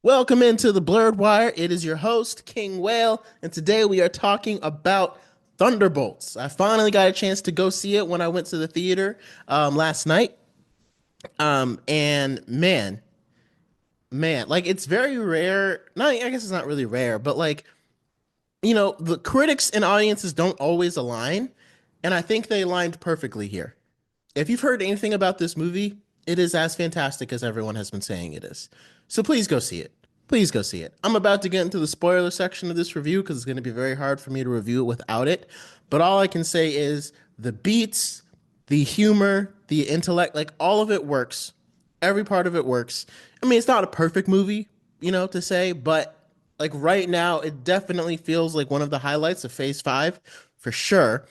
Welcome into the Blurred Wire. It is your host, King Whale, and today we are talking about Thunderbolts. I finally got a chance to go see it when I went to the theater last night. And man, like it's very rare. Not, I guess it's not really rare, but like, the critics and audiences don't always align, and I think they aligned perfectly here. If you've heard anything about this movie, it is as fantastic as everyone has been saying it is. So please go see it. Please go see it. I'm about to get into the spoiler section of this review because it's going to be very hard for me to review it without it. But all I can say is the beats, the humor, the intellect, like all of it works. Every part of it works. I mean, it's not a perfect movie, to say, but like right now, it definitely feels like one of the highlights of Phase 5 for sure.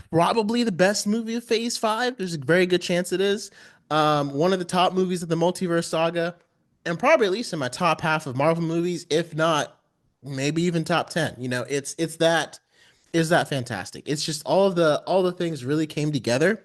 Probably the best movie of Phase 5. There's a very good chance it is. One of the top movies of the multiverse saga, and probably at least in my top half of Marvel movies, if not maybe even top 10. It's that is that fantastic. It's just all the things really came together.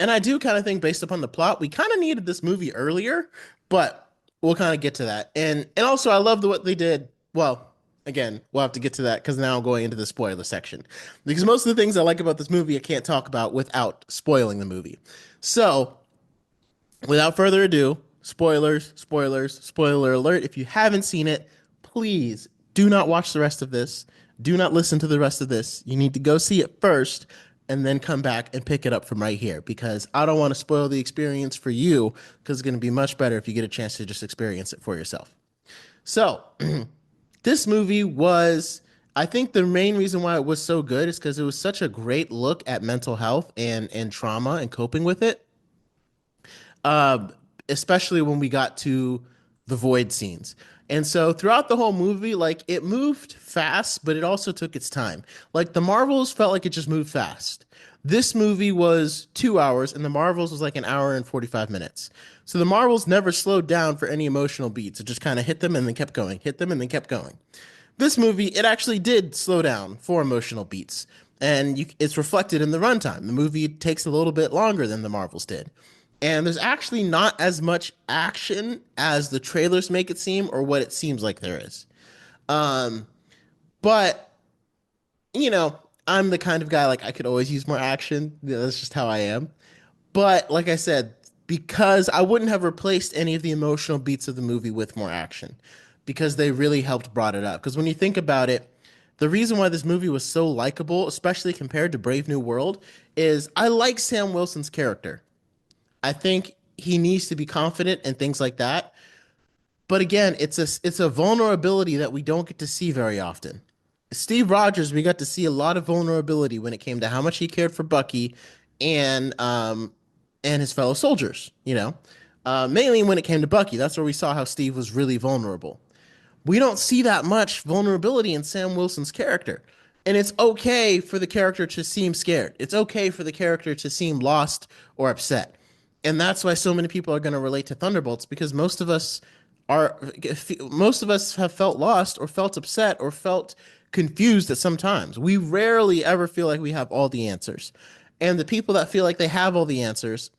And I do kind of think based upon the plot, we kind of needed this movie earlier, but we'll kind of get to that. And also I love what they did. Well, again, we'll have to get to that because now I'm going into the spoiler section. Because most of the things I like about this movie I can't talk about without spoiling the movie. So, without further ado, spoilers, spoilers, spoiler alert. If you haven't seen it, please do not watch the rest of this. Do not listen to the rest of this. You need to go see it first and then come back and pick it up from right here because I don't want to spoil the experience for you because it's going to be much better if you get a chance to just experience it for yourself. So, this movie was, I think the main reason why it was so good is because it was such a great look at mental health and trauma and coping with it. uh, Especially when we got to the void scenes. And so throughout the whole movie, like it moved fast, but it also took its time. Like the Marvels felt like it just moved fast. This movie was 2 hours, and the Marvels was like an hour and 45 minutes. So the Marvels never slowed down for any emotional beats. It just kind of hit them and then kept going, hit them and then kept going. This movie, it actually did slow down for emotional beats, and it's reflected in the runtime. The movie takes a little bit longer than the Marvels did. And there's actually not as much action as the trailers make it seem or what it seems like there is. Um, but, you know, I'm the kind of guy like I could always use more action. That's just how I am. But like I said, because I wouldn't have replaced any of the emotional beats of the movie with more action because they really helped brought it up. Because when you think about it, the reason why this movie was so likable, especially compared to Brave New World, is I like Sam Wilson's character. I think he needs to be confident and things like that. But again, it's a vulnerability that we don't get to see very often. Steve Rogers, we got to see a lot of vulnerability when it came to how much he cared for Bucky and his fellow soldiers. Mainly when it came to Bucky, that's where we saw how Steve was really vulnerable. We don't see that much vulnerability in Sam Wilson's character. And it's okay for the character to seem scared. It's okay for the character to seem lost or upset. And that's why so many people are going to relate to Thunderbolts because are most of us have felt lost or felt upset or felt confused at some times. We rarely ever feel like we have all the answers. And the people that feel like they have all the answers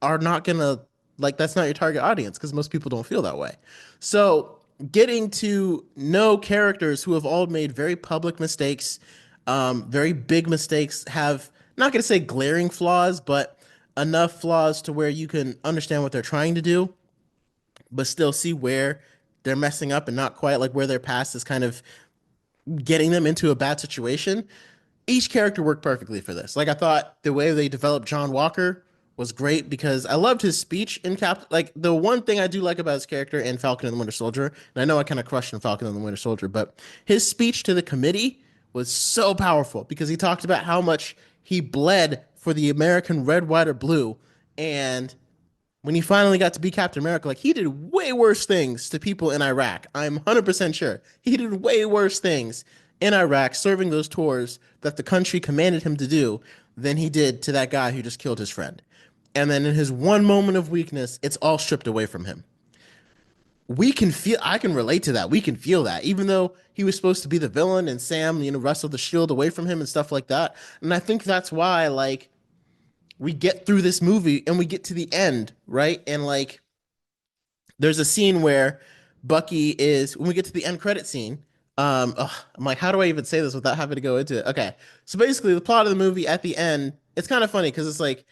are not going to like that's not your target audience because most people don't feel that way. So, getting to know characters who have all made very public mistakes, very big mistakes, have not going to say glaring flaws, but enough flaws to where you can understand what they're trying to do, but still see where they're messing up and not quite like where their past is kind of getting them into a bad situation. Each character worked perfectly for this. Like I thought the way they developed John Walker was great because I loved his speech in Cap. Like the one thing I do like about his character in Falcon and the Winter Soldier, and I know I kind of crushed in Falcon and the Winter Soldier, but his speech to the committee was so powerful because he talked about how much he bled for the American red, white, or blue, and when he finally got to be Captain America, like he did way worse things to people in Iraq. I'm 100% sure he did way worse things in Iraq serving those tours that the country commanded him to do than he did to that guy who just killed his friend. And then in his one moment of weakness, it's all stripped away from him. I can relate to that. We can feel that, even though he was supposed to be the villain and Sam, wrestled the shield away from him and stuff like that. And I think that's why, like, we get through this movie and we get to the end, right? And like, there's a scene where Bucky is when we get to the end credit scene. I'm like, how do I even say this without having to go into it? Okay, so basically, the plot of the movie at the end, it's kind of funny because it's like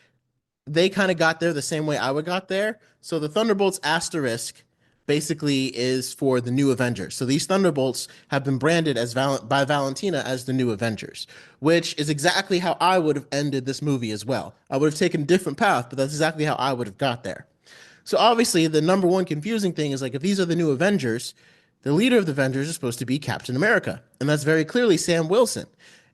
they kind of got there the same way I would got there. So the Thunderbolts asterisk basically is for the new Avengers. So these Thunderbolts have been branded as by Valentina as the new Avengers, which is exactly how I would have ended this movie as well. I would have taken a different path, but that's exactly how I would have got there. So obviously, the number one confusing thing is like if these are the new Avengers, the leader of the Avengers is supposed to be Captain America, and that's very clearly Sam Wilson.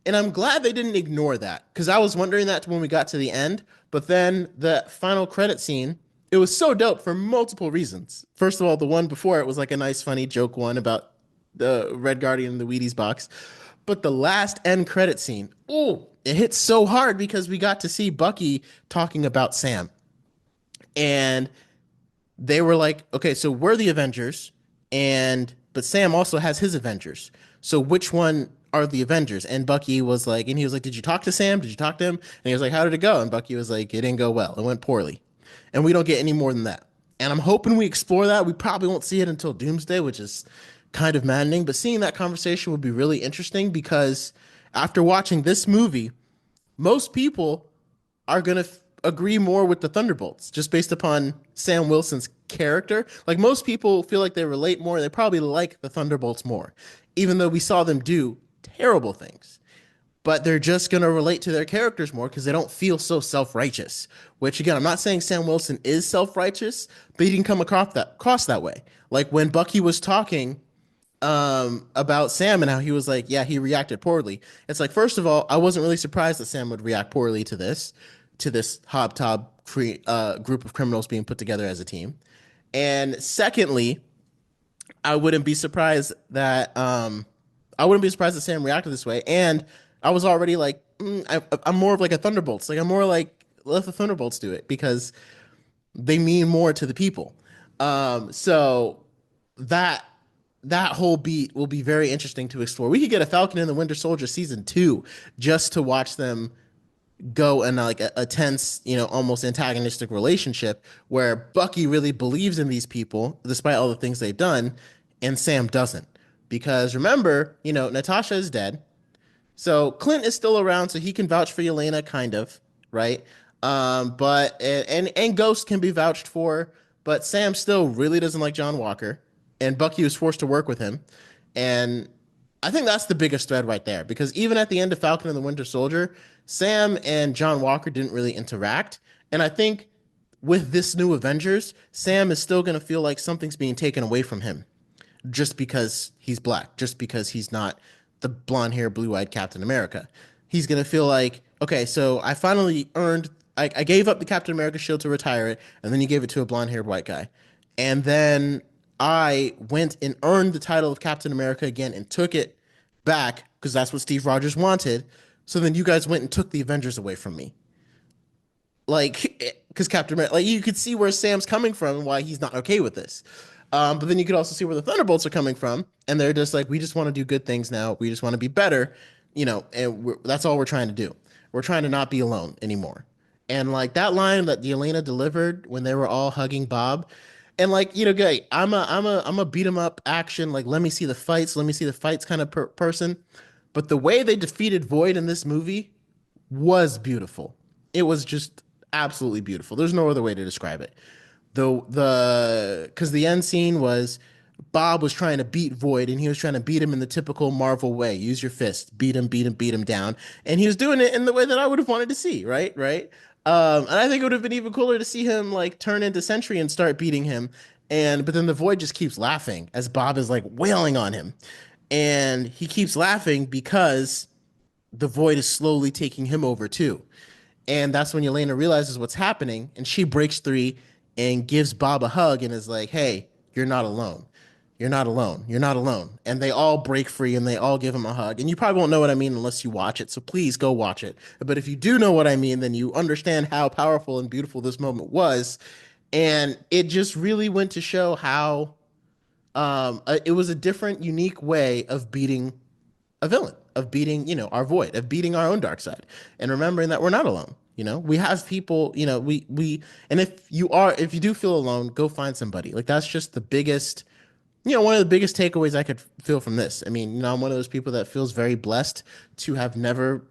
And I'm glad they didn't ignore that because I was wondering that when we got to the end. But then the final credit scene, it was so dope for multiple reasons. First of all, the one before it was like a nice, funny joke one about the Red Guardian in the Wheaties box. But the last end credit scene, oh, it hit so hard because we got to see Bucky talking about Sam. And they were like, okay, so we're the Avengers, and but Sam also has his Avengers. So which one are the Avengers? And Bucky was like, and he was like, did you talk to Sam? Did you talk to him? And he was like, how did it go? And Bucky was like, it didn't go well. It went poorly. And we don't get any more than that. And I'm hoping we explore that. We probably won't see it until Doomsday, which is kind of maddening. But seeing that conversation would be really interesting because after watching this movie, most people are going to agree more with the Thunderbolts just based upon Sam Wilson's character. Like most people feel like they relate more. They probably like the Thunderbolts more, even though we saw them do terrible things. But they're just going to relate to their characters more because they don't feel so self righteous. Which, again, I'm not saying Sam Wilson is self righteous, but he didn't come across that way. Like when Bucky was talking about Sam and how he was like, yeah, he reacted poorly. It's like, first of all, I wasn't really surprised that Sam would react poorly to this group of criminals being put together as a team. And secondly, I wouldn't be surprised that Sam reacted this way. And I was already like, I'm more of like a Thunderbolts. Like I'm more like let the Thunderbolts do it because they mean more to the people. So that that whole beat will be very interesting to explore. We could get a Falcon and the Winter Soldier season 2 just to watch them go in like a tense, almost antagonistic relationship where Bucky really believes in these people despite all the things they've done, and Sam doesn't. Because remember, Natasha is dead. So Clint is still around, so he can vouch for Yelena, kind of, right? But and Ghost can be vouched for, but Sam still really doesn't like John Walker, and Bucky was forced to work with him, and I think that's the biggest thread right there because even at the end of Falcon and the Winter Soldier, Sam and John Walker didn't really interact, and I think with this new Avengers, Sam is still going to feel like something's being taken away from him just because he's black, just because he's not the blonde hair, blue eyed Captain America. He's going to feel like, okay, so I finally earned, I gave up the Captain America shield to retire it, and then you gave it to a blonde haired white guy. And then I went and earned the title of Captain America again and took it back because that's what Steve Rogers wanted. So then you guys went and took the Avengers away from me. Like, because Captain America, like, you could see where Sam's coming from and why he's not okay with this. But then you could also see where the Thunderbolts are coming from, and they're just like, we just want to do good things now. We just want to be better, and that's all we're trying to do. We're trying to not be alone anymore. And like that line that Yelena delivered when they were all hugging Bob, and like gay, I'm a beat 'em up action. Like let me see the fights kind of person. But the way they defeated Void in this movie was beautiful. It was just absolutely beautiful. There's no other way to describe it. The because the end scene was Bob was trying to beat Void and he was trying to beat him in the typical Marvel way. Use your fist, beat him down. And he was doing it in the way that I would have wanted to see, right? Right. And I think it would have been even cooler to see him like turn into Sentry and start beating him. But then the Void just keeps laughing as Bob is like wailing on him. And he keeps laughing because the Void is slowly taking him over too. And that's when Yelena realizes what's happening and she breaks free and gives Bob a hug and is like, hey, you're not alone. You're not alone. You're not alone. And they all break free and they all give him a hug. And you probably won't know what I mean unless you watch it. So please go watch it. But if you do know what I mean, then you understand how powerful and beautiful this moment was. And it just really went to show how it was a different, unique way of beating a villain, of beating, our void, of beating our own dark side, and remembering that we're not alone. We have people, and if you do feel alone, go find somebody. Like that's just the biggest One of the biggest takeaways I could feel from this. I mean, I'm one of those people that feels very blessed to have never,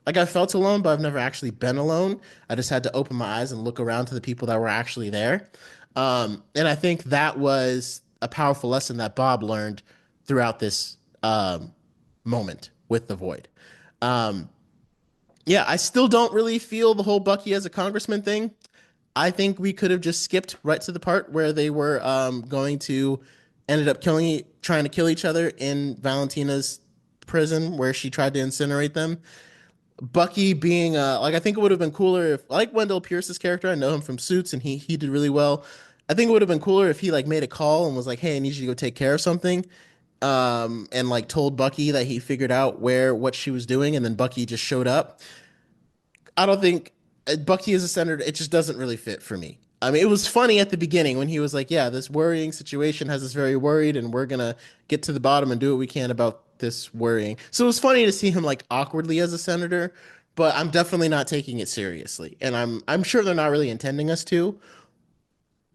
like, I felt alone, but I've never actually been alone. I just had to open my eyes and look around to the people that were actually there. And I think that was a powerful lesson that Bob learned throughout this moment with the Void. Um, yeah, I still don't really feel the whole Bucky as a congressman thing. I think we could have just skipped right to the part where they were going to ended up trying to kill each other in Valentina's prison where she tried to incinerate them. Bucky being like I think it would have been cooler if I like Wendell Pierce's character. I know him from Suits and he did really well. I think it would have been cooler if he like made a call and was like, "Hey, I need you to go take care of something." And like told Bucky that he figured out what she was doing and then Bucky just showed up. I don't think Bucky is a senator. It just doesn't really fit for me. I mean, it was funny at the beginning when he was like, "Yeah, this worrying situation has us very worried, and we're gonna get to the bottom and do what we can about this worrying." So it was funny to see him like awkwardly as a senator, but I'm definitely not taking it seriously, and I'm sure they're not really intending us to,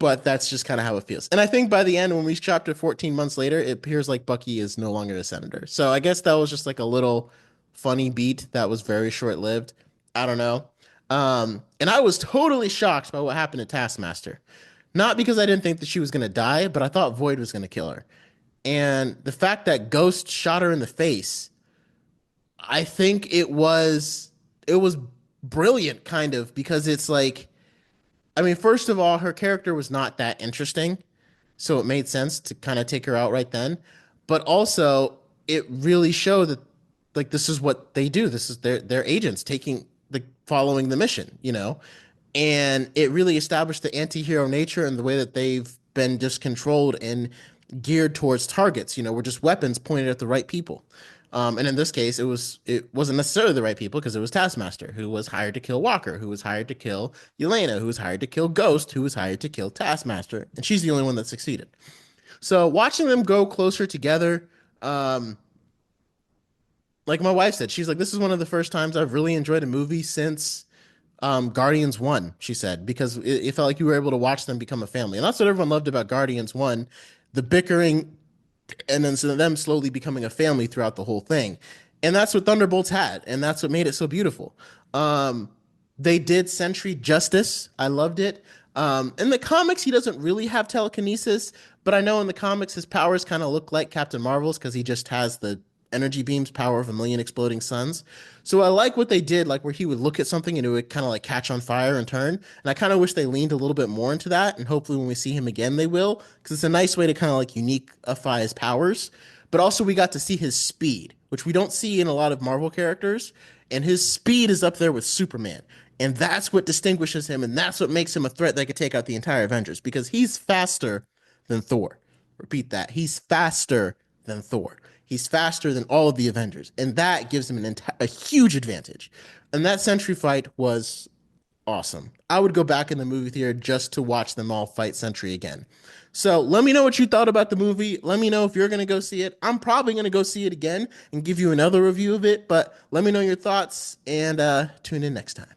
but that's just kind of how it feels. And I think by the end, when we shot to 14 months later, it appears like Bucky is no longer a senator. So I guess that was just like a little funny beat that was very short lived. I don't know. And I was totally shocked by what happened to Taskmaster. Not because I didn't think that she was going to die, but I thought Void was going to kill her. And the fact that Ghost shot her in the face, I think it was brilliant kind of because it's like I mean, first of all, her character was not that interesting, so it made sense to kind of take her out right then. But also, it really showed that like this is what they do. This is their agents taking the following the mission, and it really established the anti-hero nature and the way that they've been just controlled and geared towards targets. We're just weapons pointed at the right people. And in this case, it wasn't necessarily the right people because it was Taskmaster who was hired to kill Walker, who was hired to kill Yelena, who was hired to kill Ghost, who was hired to kill Taskmaster, and she's the only one that succeeded. So watching them go closer together, um, like my wife said, she's like, "This is one of the first times I've really enjoyed a movie since Guardians 1," she said, because it felt like you were able to watch them become a family. And that's what everyone loved about Guardians 1, the bickering and then so them slowly becoming a family throughout the whole thing. And that's what Thunderbolts had, and that's what made it so beautiful. Um, they did Sentry justice. I loved it. In the comics, he doesn't really have telekinesis, but I know in the comics his powers kind of look like Captain Marvel's because he just has the energy beams power of a million exploding suns. So I like what they did, like where he would look at something and it would kind of like catch on fire and turn. And I kind of wish they leaned a little bit more into that. And hopefully when we see him again, they will, because it's a nice way to kind of like uniqueify his powers. But also we got to see his speed, which we don't see in a lot of Marvel characters. And his speed is up there with Superman. And that's what distinguishes him, and that's what makes him a threat that could take out the entire Avengers because he's faster than Thor. Repeat that. He's faster than Thor. He's faster than all of the Avengers, and that gives him a huge advantage. And that Sentry fight was awesome. I would go back in the movie theater just to watch them all fight Sentry again. So let me know what you thought about the movie. Let me know if you're going to go see it. I'm probably going to go see it again and give you another review of it, but let me know your thoughts and tune in next time.